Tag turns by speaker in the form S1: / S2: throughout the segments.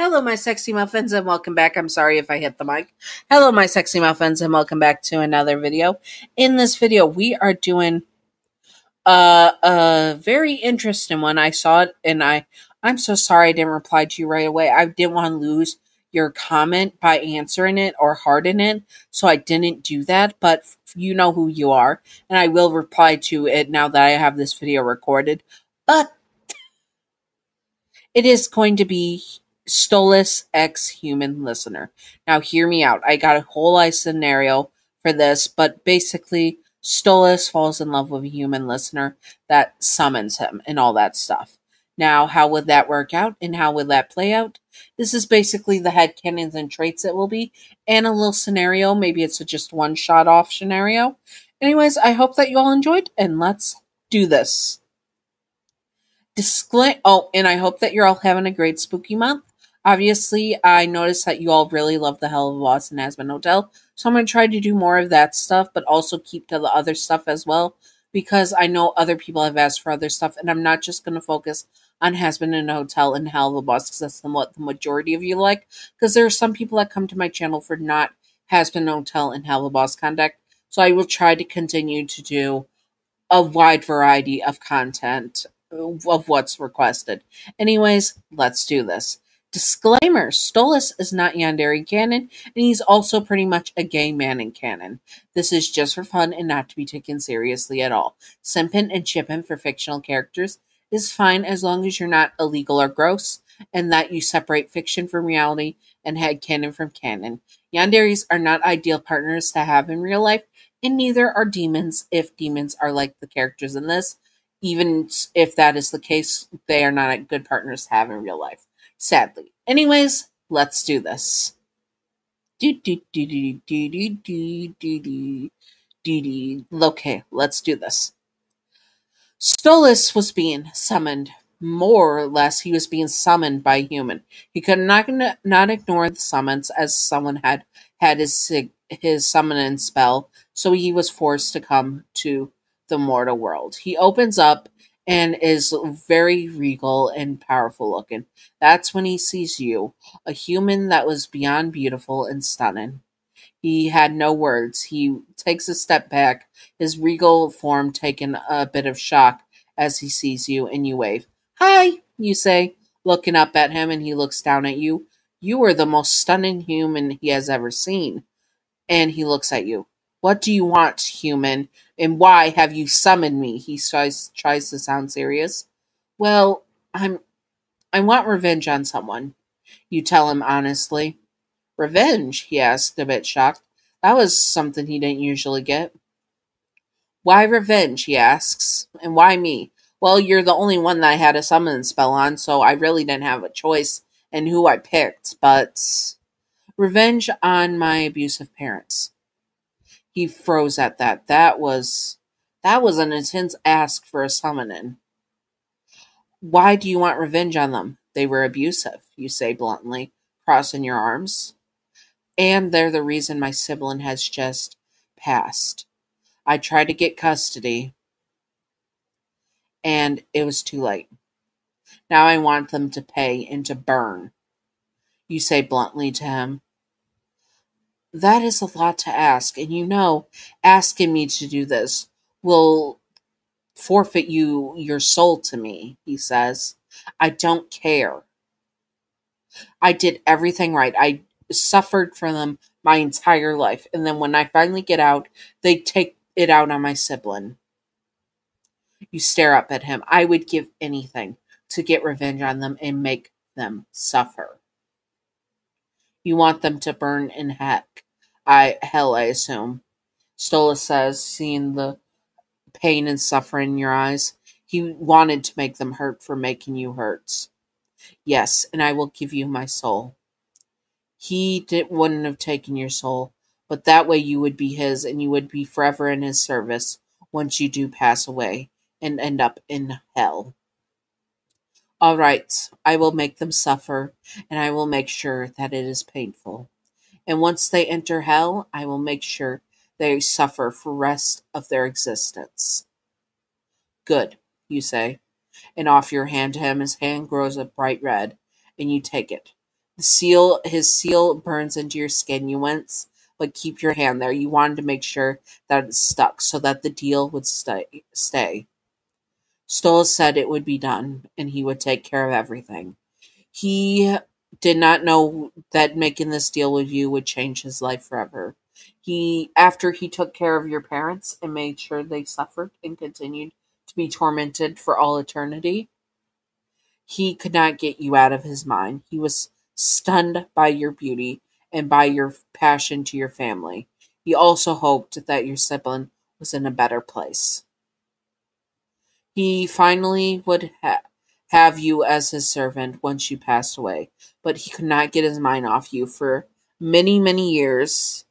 S1: Hello, my sexy muffins, and welcome back. I'm sorry if I hit the mic. Hello, my sexy muffins, and welcome back to another video. In this video, we are doing a very interesting one. I saw it, and I'm so sorry I didn't reply to you right away. I didn't want to lose your comment by answering it or hearting it, so I didn't do that. But you know who you are, and I will reply to it now that I have this video recorded. But it is going to be Stolas X Human Listener. Now, hear me out. I got a whole life scenario for this, but basically, Stolas falls in love with a human listener that summons him and all that stuff. Now, how would that work out and how would that play out? This is basically the headcanons and traits it will be, and a little scenario. Maybe it's a just one shot off scenario. Anyways, I hope that you all enjoyed, and let's do this. And I hope that you're all having a great spooky month. Obviously, I noticed that you all really love the Helluva and Aspen Hotel, so I'm going to try to do more of that stuff, but also keep to the other stuff as well, because I know other people have asked for other stuff, and I'm not just going to focus on Hasbin and Hotel and Helluva, because that's what the majority of you like, because there are some people that come to my channel for not Hasbin Hotel and Helluva content, so I will try to continue to do a wide variety of content of what's requested. Anyways, let's do this. Disclaimer: Stolas is not Yandere canon, and he's also pretty much a gay man in canon. This is just for fun and not to be taken seriously at all. Simping and chipping for fictional characters is fine as long as you're not illegal or gross, and that you separate fiction from reality and headcanon from canon. Yanderes are not ideal partners to have in real life, and neither are demons if demons are like the characters in this. Even if that is the case, they are not good partners to have in real life, sadly. Anyways, let's do this. Okay, let's do this. Stolas was being summoned. More or less, he was being summoned by a human. He could not ignore the summons, as someone had his summoning spell, so he was forced to come to the mortal world. He opens up and is very regal and powerful looking. That's when he sees you, a human that was beyond beautiful and stunning. He had no words. He takes a step back, his regal form taking a bit of shock as he sees you, and you wave. Hi, you say, looking up at him, and he looks down at you. You are the most stunning human he has ever seen. And he looks at you. What do you want, human? And why have you summoned me? He tries to sound serious. Well, I want revenge on someone. You tell him honestly. Revenge? He asked, a bit shocked. That was something he didn't usually get. Why revenge? He asks. And why me? Well, you're the only one that I had a summon spell on, so I really didn't have a choice in who I picked, but revenge on my abusive parents. He froze at that. That was an intense ask for a summoning. Why do you want revenge on them? They were abusive, you say bluntly, crossing your arms. And they're the reason my sibling has just passed. I tried to get custody, and it was too late. Now I want them to pay and to burn, you say bluntly to him. That is a lot to ask, and you know, asking me to do this will forfeit your soul to me, he says. I don't care. I did everything right. I suffered for them my entire life, and then when I finally get out, they take it out on my sibling. You stare up at him. I would give anything to get revenge on them and make them suffer. You want them to burn in hell, I assume. Stola says, seeing the pain and suffering in your eyes. He wanted to make them hurt for making you hurt. Yes, and I will give you my soul. Wouldn't have taken your soul, but that way you would be his, and you would be forever in his service once you do pass away and end up in hell. All right, I will make them suffer, and I will make sure that it is painful. And once they enter hell, I will make sure they suffer for the rest of their existence. Good, you say, and off your hand to him. His hand grows a bright red, and you take it. His seal burns into your skin. You wince, but keep your hand there. You wanted to make sure that it stuck so that the deal would stay. Stolas said it would be done, and he would take care of everything. He did not know that making this deal with you would change his life forever. After he took care of your parents and made sure they suffered and continued to be tormented for all eternity, he could not get you out of his mind. He was stunned by your beauty and by your passion to your family. He also hoped that your sibling was in a better place. He finally would have you as his servant once you passed away, but he could not get his mind off you for many, many years.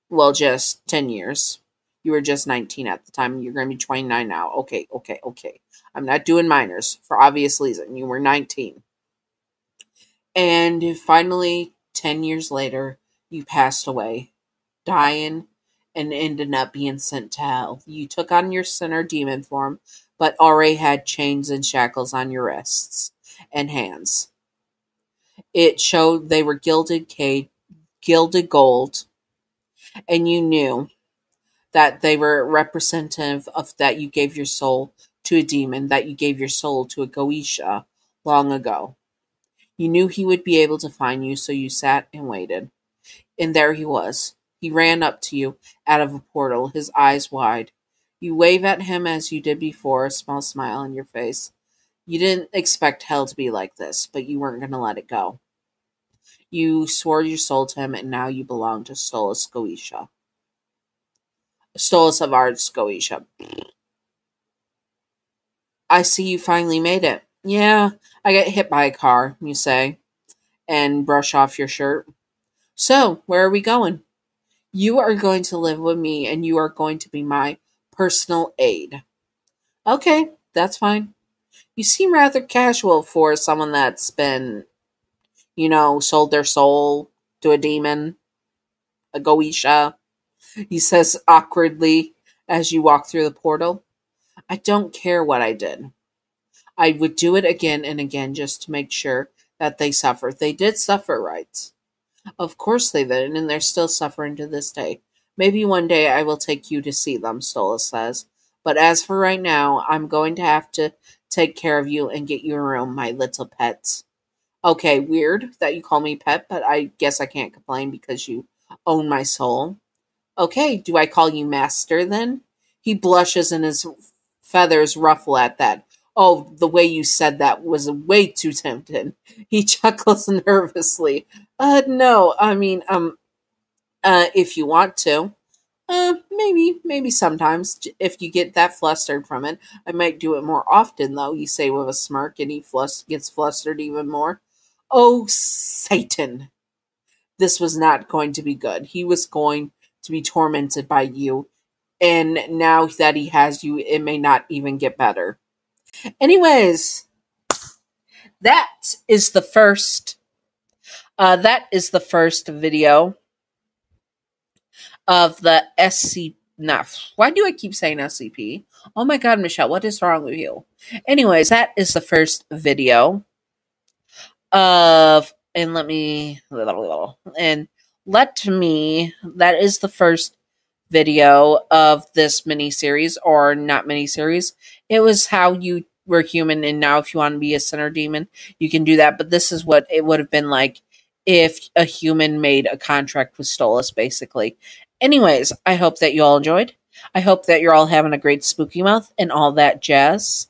S1: Well, just 10 years. You were just 19 at the time. You're going to be 29 now. Okay, okay, okay. I'm not doing minors for obvious reason. You were 19. And finally, 10 years later, you passed away, dying and ended up being sent to hell. You took on your sinner demon form, but already had chains and shackles on your wrists and hands. It showed they were gilded gold, and you knew that they were representative of that you gave your soul to a demon, that you gave your soul to a Goetia long ago. You knew he would be able to find you, so you sat and waited. And there he was. He ran up to you out of a portal, his eyes wide. You wave at him as you did before, a small smile on your face. You didn't expect hell to be like this, but you weren't going to let it go. You swore your soul to him, and now you belong to Stolas Goetia. Stolas of Arts Goetia. I see you finally made it. Yeah, I got hit by a car, you say, and brush off your shirt. So, where are we going? You are going to live with me, and you are going to be my personal aide. Okay, that's fine. You seem rather casual for someone that's been, sold their soul to a demon, a Goetia, he says awkwardly as you walk through the portal. I don't care what I did. I would do it again and again just to make sure that they suffer. They did suffer, right? Of course they did, and they're still suffering to this day. Maybe one day I will take you to see them, Stolas says. But as for right now, I'm going to have to take care of you and get you a room, my little pet. Okay, weird that you call me pet, but I guess I can't complain because you own my soul. Okay, do I call you master then? He blushes and his feathers ruffle at that. Oh, the way you said that was way too tempting. He chuckles nervously. No, I mean, if you want to. Maybe sometimes. If you get that flustered from it. I might do it more often, though, you say with a smirk, and he gets flustered even more. Oh, Satan. This was not going to be good. He was going to be tormented by you, and now that he has you, it may not even get better. Anyways, that is the first. That is the first video of the SC. Not. Why do I keep saying SCP? Oh my God, Michelle, what is wrong with you? Anyways, that is the first video of, and let me, and let me. That is the first video of this mini-series, or not mini-series. It was how you were human, and now if you want to be a sinner demon, you can do that. But this is what it would have been like if a human made a contract with Stolas, basically. Anyways, I hope that you all enjoyed. I hope that you're all having a great spooky month and all that jazz.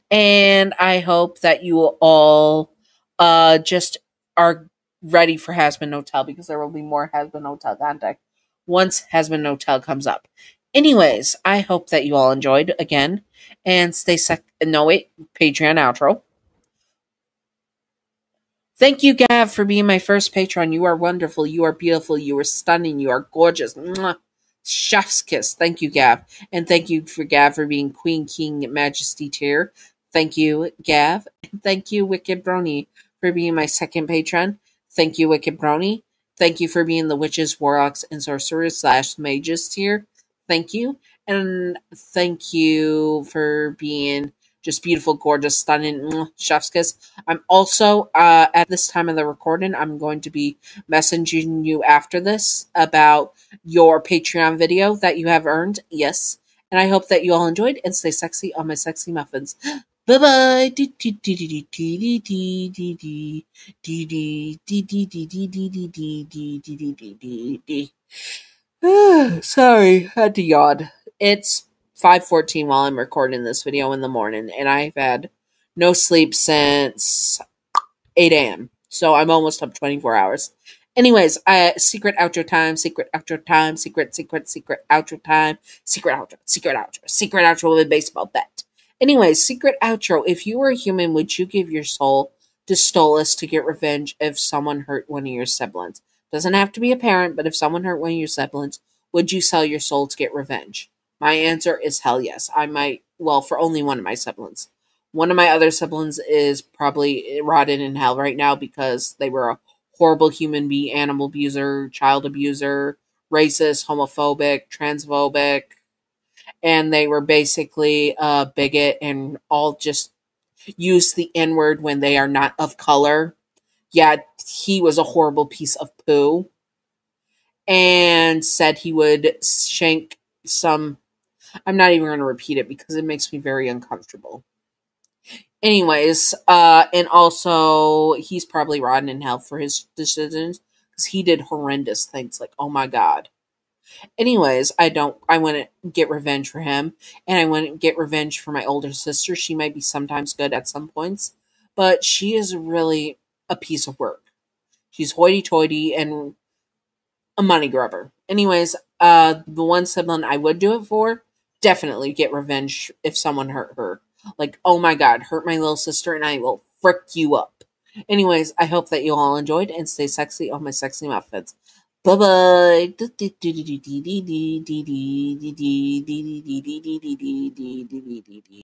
S1: And I hope that you all just are ready for Hasbin Hotel, because there will be more Hasbin Hotel content once Hasbin Hotel comes up. Anyways, I hope that you all enjoyed again, and stay no, wait, Patreon outro. Thank you, Gav, for being my first patron. You are wonderful. You are beautiful. You are stunning. You are gorgeous. Mwah. Chef's kiss. Thank you, Gav. And thank you for Gav for being Queen, King, Majesty tier. Thank you, Gav. And thank you, Wicked Brony, for being my second patron. Thank you, Wicked Brony. Thank you for being the Witches, Warlocks, and Sorcerers / Mages tier. Thank you. And thank you for being Just beautiful, gorgeous, stunning, chef's kiss. I'm also, at this time of the recording, I'm going to be messaging you after this about your Patreon video that you have earned. Yes. And I hope that you all enjoyed and stay sexy on my sexy muffins. Bye bye. Sorry, had to yawn. It's 5:14 while I'm recording this video in the morning, and I've had no sleep since 8 a.m. So I'm almost up 24 hours. Anyways, secret outro time, secret outro time, secret outro time, secret outro with a baseball bat. Anyways, secret outro. If you were a human, would you give your soul to Stolas to get revenge if someone hurt one of your siblings? Doesn't have to be a parent, but if someone hurt one of your siblings, would you sell your soul to get revenge? My answer is hell yes. I might, well, for only one of my siblings. One of my other siblings is probably rotted in hell right now because they were a horrible human being, animal abuser, child abuser, racist, homophobic, transphobic, and they were basically a bigot and all just use the N word when they are not of color. Yeah, he was a horrible piece of poo and said he would shank some. I'm not even going to repeat it because it makes me very uncomfortable. Anyways, and also he's probably rotten in hell for his decisions because he did horrendous things. Like, oh my god. Anyways, I want to get revenge for him, and I want to get revenge for my older sister. She might be sometimes good at some points, but she is really a piece of work. She's hoity-toity and a money grubber. Anyways, the one sibling I would do it for, definitely get revenge if someone hurt her. Like, oh my god, hurt my little sister and I will frick you up. Anyways, I hope that you all enjoyed and stay sexy on my sexy muffins. Bye bye.